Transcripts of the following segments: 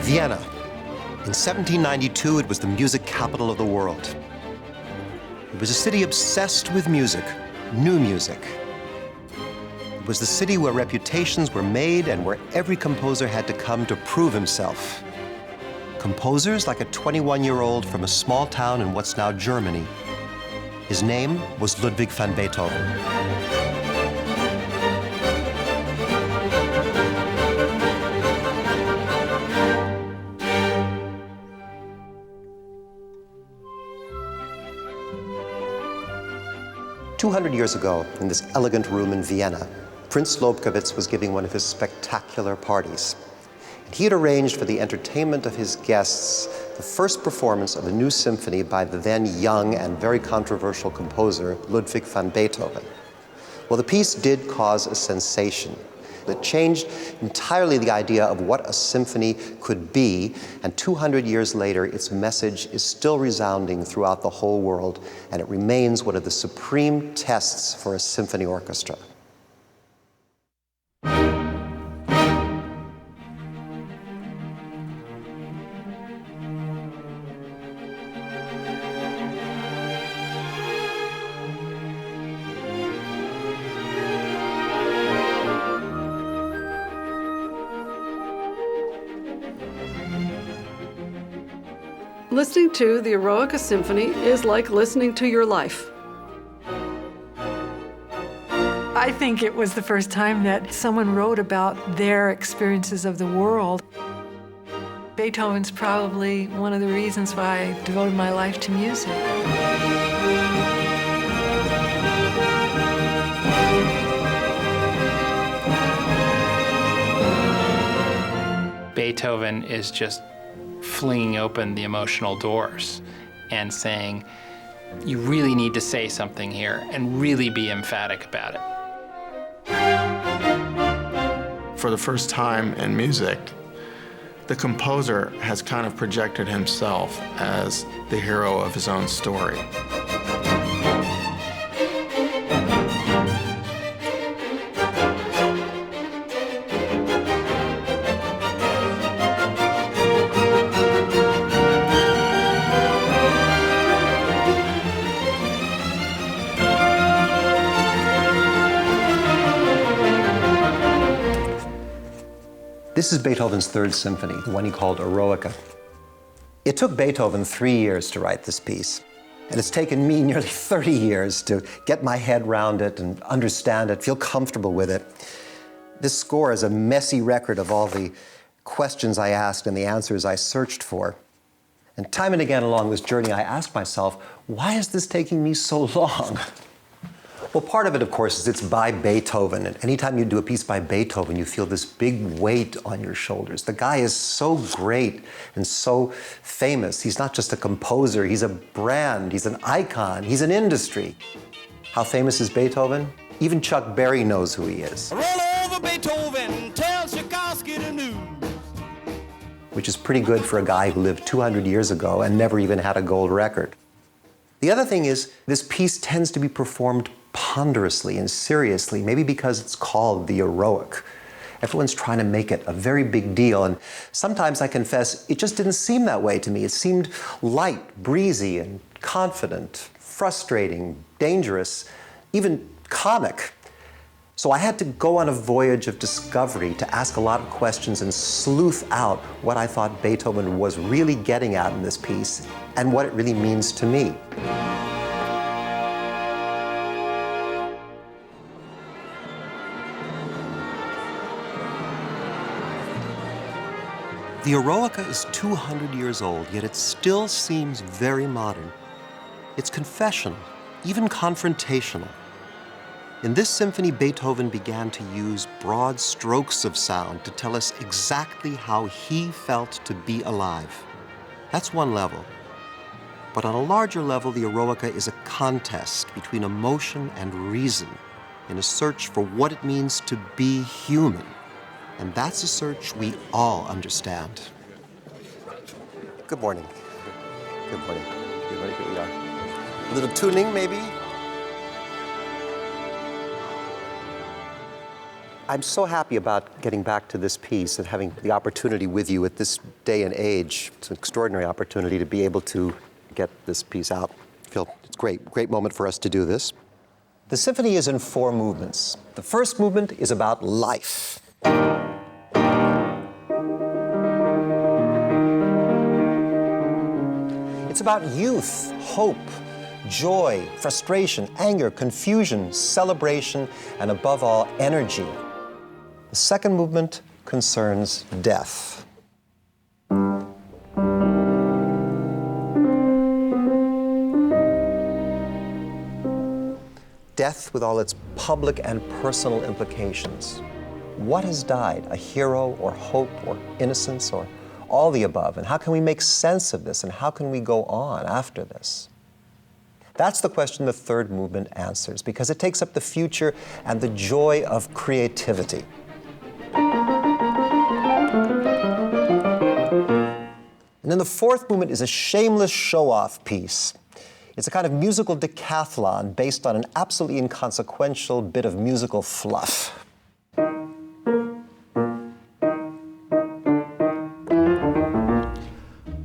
Vienna. In 1792, it was the music capital of the world. It was a city obsessed with music, new music. It was the city where reputations were made and where every composer had to come to prove himself. Composers like a 21-year-old from a small town in what's now Germany. His name was Ludwig van Beethoven. 200 years ago, in this elegant room in Vienna, Prince Lobkowitz was giving one of his spectacular parties. He had arranged for the entertainment of his guests the first performance of a new symphony by the then young and very controversial composer, Ludwig van Beethoven. Well, the piece did cause a sensation. It changed entirely the idea of what a symphony could be, and 200 years later, its message is still resounding throughout the whole world, and it remains one of the supreme tests for a symphony orchestra. Listening to the Eroica Symphony is like listening to your life. I think it was the first time that someone wrote about their experiences of the world. Beethoven's probably one of the reasons why I devoted my life to music. Beethoven is just flinging open the emotional doors and saying, you really need to say something here and really be emphatic about it. For the first time in music, the composer has kind of projected himself as the hero of his own story. This is Beethoven's Third Symphony, the one he called Eroica. It took Beethoven 3 years to write this piece, and it's taken me nearly 30 years to get my head around it and understand it, feel comfortable with it. This score is a messy record of all the questions I asked and the answers I searched for. And time and again along this journey, I asked myself, why is this taking me so long? Well, part of it, of course, is it's by Beethoven. And anytime you do a piece by Beethoven, you feel this big weight on your shoulders. The guy is so great and so famous. He's not just a composer, he's a brand, he's an icon, he's an industry. How famous is Beethoven? Even Chuck Berry knows who he is. Roll over Beethoven, tell Tchaikovsky the news. Which is pretty good for a guy who lived 200 years ago and never even had a gold record. The other thing is, this piece tends to be performed ponderously and seriously, maybe because it's called the Eroic. Everyone's trying to make it a very big deal, and sometimes I confess it just didn't seem that way to me. It seemed light, breezy, and confident, frustrating, dangerous, even comic. So I had to go on a voyage of discovery to ask a lot of questions and sleuth out what I thought Beethoven was really getting at in this piece and what it really means to me. The Eroica is 200 years old, yet it still seems very modern. It's confessional, even confrontational. In this symphony, Beethoven began to use broad strokes of sound to tell us exactly how he felt to be alive. That's one level. But on a larger level, the Eroica is a contest between emotion and reason in a search for what it means to be human. And that's a search we all understand. Good morning. Good morning. Good morning. Here we are. A little tuning, maybe? I'm so happy about getting back to this piece and having the opportunity with you at this day and age. It's an extraordinary opportunity to be able to get this piece out. I feel it's great moment for us to do this. The symphony is in 4 movements. The first movement is about life. It's about youth, hope, joy, frustration, anger, confusion, celebration, and above all, energy. The second movement concerns death. Death with all its public and personal implications. What has died? A hero or hope or innocence or all the above? And how can we make sense of this? And how can we go on after this? That's the question the third movement answers, because it takes up the future and the joy of creativity. And then the fourth movement is a shameless show-off piece. It's a kind of musical decathlon based on an absolutely inconsequential bit of musical fluff.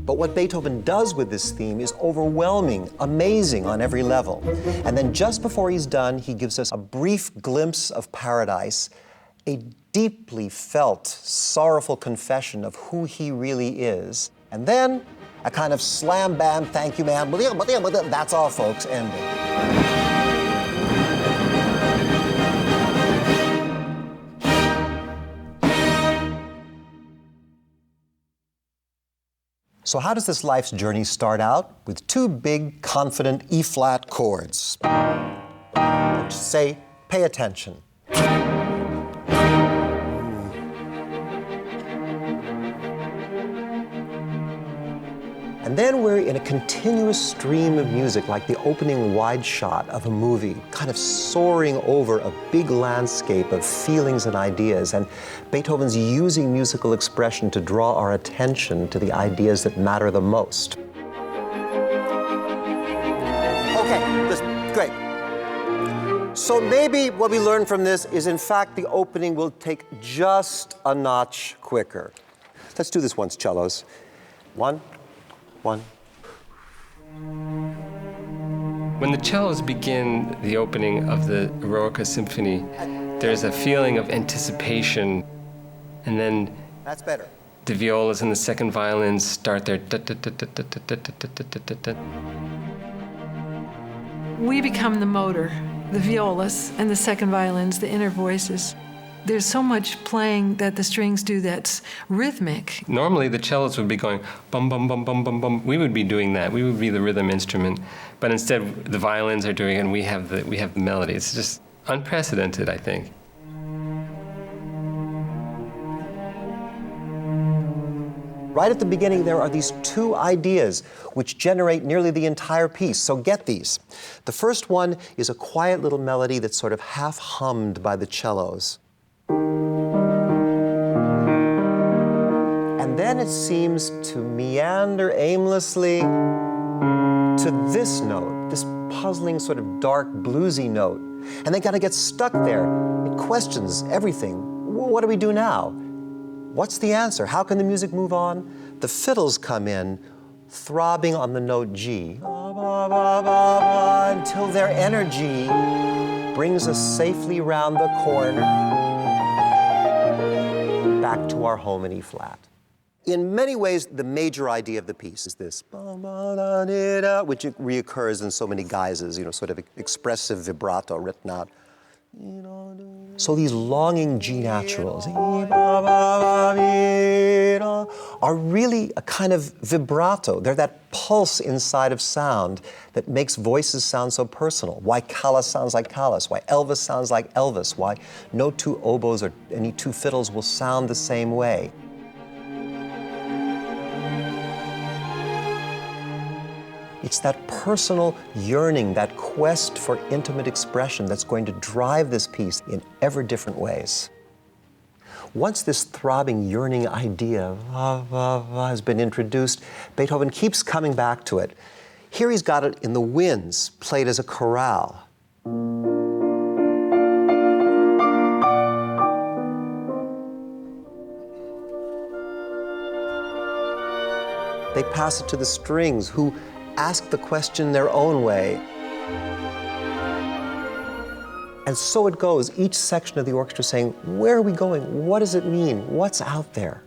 But what Beethoven does with this theme is overwhelming, amazing on every level. And then just before he's done, he gives us a brief glimpse of paradise, a deeply felt, sorrowful confession of who he really is. And then a kind of slam, bam, thank you, man. That's all, folks, ending. So how does this life's journey start out? With 2 big, confident E-flat chords, which say, pay attention. And then we're in a continuous stream of music, like the opening wide shot of a movie, kind of soaring over a big landscape of feelings and ideas. And Beethoven's using musical expression to draw our attention to the ideas that matter the most. Okay, listen, great. So maybe what we learn from this is, in fact, the opening will take just a notch quicker. Let's do this once, cellos. 1. When the cellos begin the opening of the Eroica Symphony, there's a feeling of anticipation, and then That's better. the violas and the second violins start their We become the motor, the violas and the second violins, the inner voices. There's so much playing that the strings do that's rhythmic. Normally the cellos would be going bum bum bum bum bum bum. We would be doing that. We would be the rhythm instrument, but instead the violins are doing it, and we have the melody. It's just unprecedented, I think. Right at the beginning, there are these 2 ideas which generate nearly the entire piece. So get these. The first one is a quiet little melody that's sort of half hummed by the cellos. And then it seems to meander aimlessly to this note, this puzzling sort of dark bluesy note. And they kind of get stuck there. It questions everything. What do we do now? What's the answer? How can the music move on? The fiddles come in, throbbing on the note G, until their energy brings us safely round the corner, back to our home in E-flat. In many ways, the major idea of the piece is this, which reoccurs in so many guises, sort of expressive vibrato written out. So these longing G naturals are really a kind of vibrato. They're that pulse inside of sound that makes voices sound so personal. Why Callas sounds like Callas, why Elvis sounds like Elvis, why no 2 oboes or any 2 fiddles will sound the same way. It's that personal yearning, that quest for intimate expression that's going to drive this piece in ever different ways. Once this throbbing, yearning idea has been introduced, Beethoven keeps coming back to it. Here he's got it in the winds, played as a chorale. They pass it to the strings, who ask the question their own way. And so it goes, each section of the orchestra saying, where are we going? What does it mean? What's out there?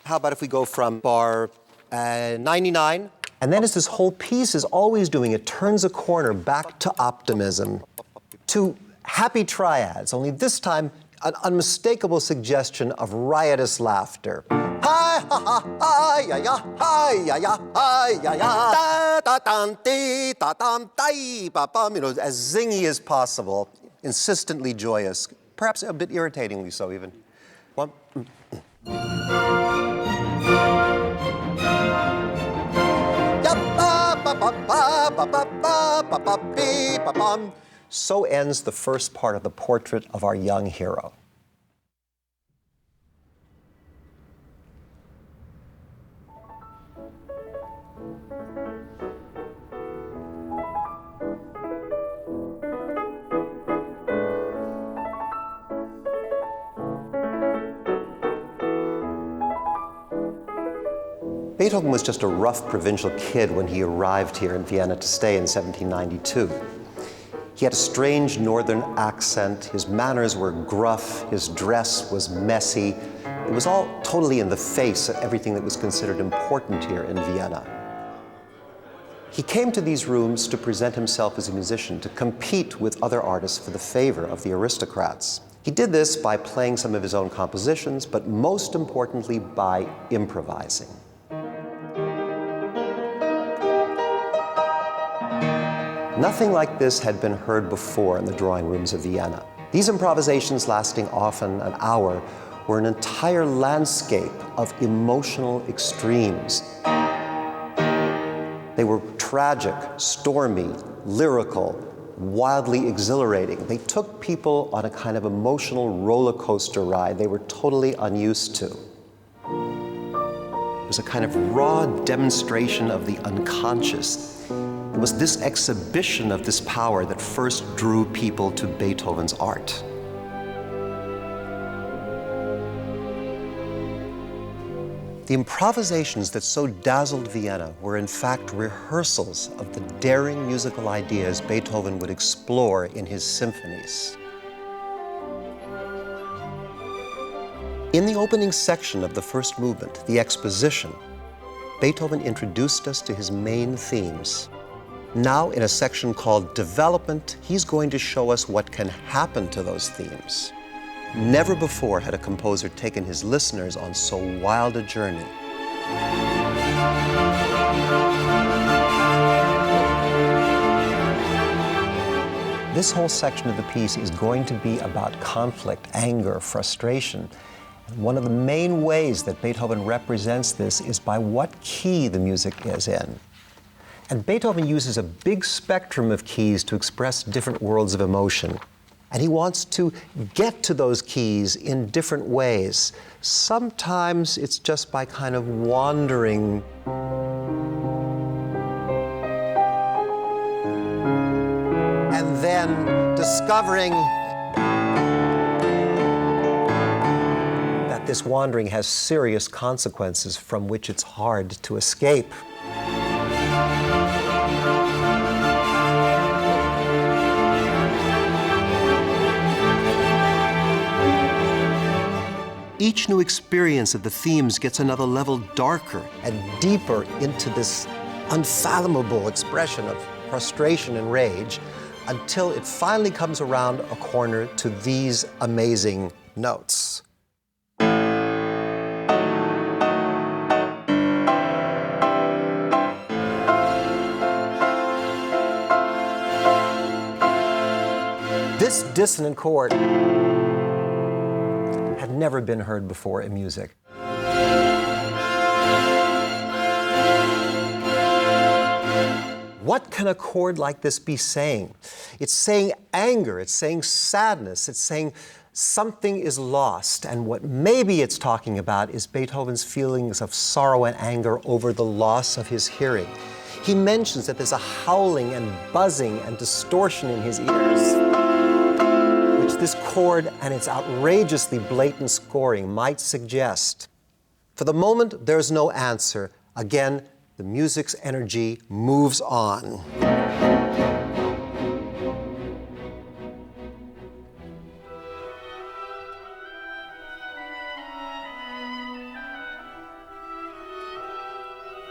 How about if we go from bar 99? And then as this whole piece is always doing, it turns a corner back to optimism, to happy triads, only this time an unmistakable suggestion of riotous laughter. Hi, ha, ha, hi, ya, ya, hi, ya, ya, hi, ya, ya, da, da, dum, dee, da, dum, dee, ba, bum, as zingy as possible, insistently joyous, perhaps a bit irritatingly so even. One. So ends the first part of the portrait of our young hero. Beethoven was just a rough provincial kid when he arrived here in Vienna to stay in 1792. He had a strange northern accent, his manners were gruff, his dress was messy. It was all totally in the face of everything that was considered important here in Vienna. He came to these rooms to present himself as a musician, to compete with other artists for the favor of the aristocrats. He did this by playing some of his own compositions, but most importantly by improvising. Nothing like this had been heard before in the drawing rooms of Vienna. These improvisations, lasting often an hour, were an entire landscape of emotional extremes. They were tragic, stormy, lyrical, wildly exhilarating. They took people on a kind of emotional roller coaster ride they were totally unused to. It was a kind of raw demonstration of the unconscious. It was this exhibition of this power that first drew people to Beethoven's art. The improvisations that so dazzled Vienna were in fact rehearsals of the daring musical ideas Beethoven would explore in his symphonies. In the opening section of the first movement, the exposition, Beethoven introduced us to his main themes. Now, in a section called Development, he's going to show us what can happen to those themes. Never before had a composer taken his listeners on so wild a journey. This whole section of the piece is going to be about conflict, anger, frustration. And one of the main ways that Beethoven represents this is by what key the music is in. And Beethoven uses a big spectrum of keys to express different worlds of emotion. And he wants to get to those keys in different ways. Sometimes it's just by kind of wandering. And then discovering that this wandering has serious consequences from which it's hard to escape. Each new experience of the themes gets another level darker and deeper into this unfathomable expression of frustration and rage until it finally comes around a corner to these amazing notes. This dissonant chord had never been heard before in music. What can a chord like this be saying? It's saying anger, it's saying sadness, it's saying something is lost, and what maybe it's talking about is Beethoven's feelings of sorrow and anger over the loss of his hearing. He mentions that there's a howling and buzzing and distortion in his ears, which this chord and its outrageously blatant scoring might suggest. For the moment, there's no answer. Again, the music's energy moves on.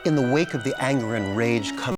In the wake of the anger and rage comes